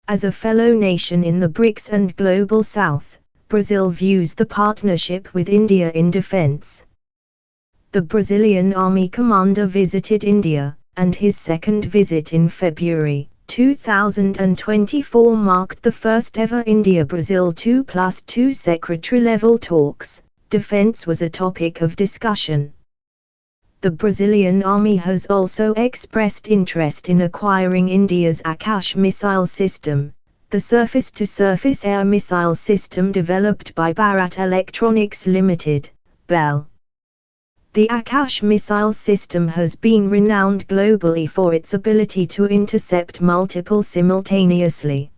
As a fellow nation in the BRICS and Global South, Brazil views the partnership with India in defense. The Brazilian Army commander visited India, and his second visit in February 2024 marked the first ever India-Brazil 2+2 secretary-level talks. Defense was a topic of discussion. The Brazilian Army has also expressed interest in acquiring India's Akash missile system, the surface-to-surface air missile system developed by Bharat Electronics Limited, BEL. The Akash missile system has been renowned globally for its ability to intercept multiple simultaneously.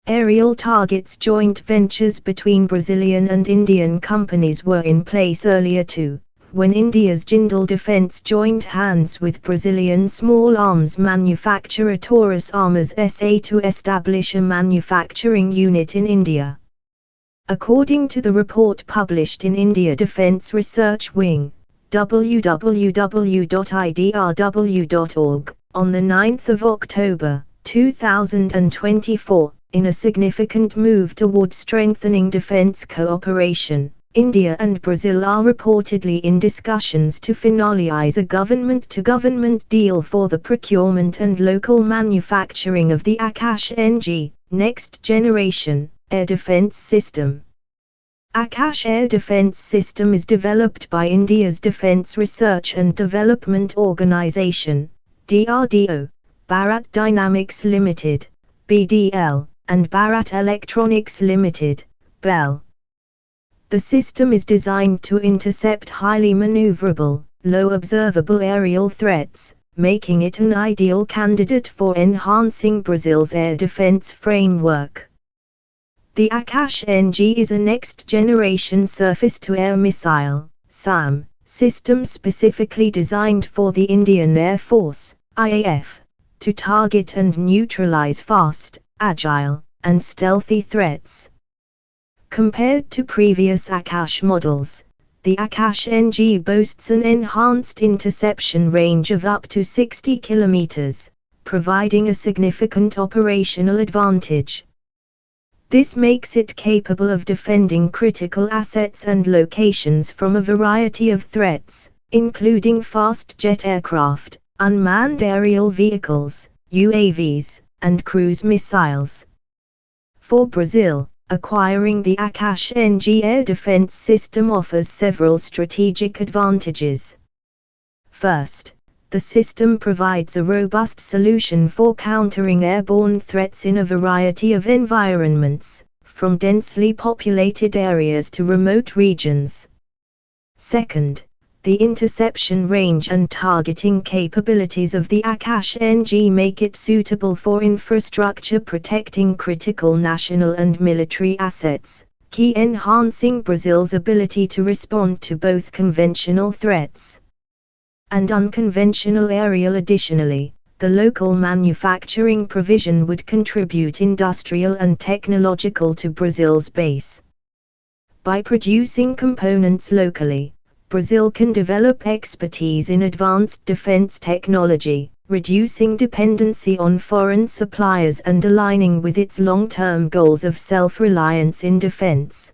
Aerial targets joint ventures between Brazilian and Indian companies were in place earlier too, when India's Jindal Defence joined hands with Brazilian small arms manufacturer Taurus Armas SA to establish a manufacturing unit in India. According to the report published in India Defence Research Wing, www.idrw.org, on 9 October 2024, in a significant move toward strengthening defence cooperation, India and Brazil are reportedly in discussions to finalize a government-to-government deal for the procurement and local manufacturing of the Akash-NG, next-generation, air defense system. Akash Air Defense System is developed by India's Defence Research and Development Organisation, DRDO, Bharat Dynamics Limited, BDL, and Bharat Electronics Limited, BEL. The system is designed to intercept highly maneuverable, low observable aerial threats, making it an ideal candidate for enhancing Brazil's air defense framework. The Akash-NG is a next-generation surface-to-air missile (SAM) system specifically designed for the Indian Air Force (IAF) to target and neutralize fast, agile, and stealthy threats. Compared to previous Akash models, the Akash-NG boasts an enhanced interception range of up to 60 km, providing a significant operational advantage. This makes it capable of defending critical assets and locations from a variety of threats, including fast jet aircraft, unmanned aerial vehicles, UAVs, and cruise missiles. For Brazil, acquiring the Akash-NG air defense system offers several strategic advantages. First, the system provides a robust solution for countering airborne threats in a variety of environments, from densely populated areas to remote regions. Second, the interception range and targeting capabilities of the Akash-NG make it suitable for infrastructure protecting critical national and military assets, key enhancing Brazil's ability to respond to both conventional threats and unconventional aerial. Additionally, the local manufacturing provision would contribute industrial and technological to Brazil's base. By producing components locally, Brazil can develop expertise in advanced defense technology, reducing dependency on foreign suppliers and aligning with its long-term goals of self-reliance in defense.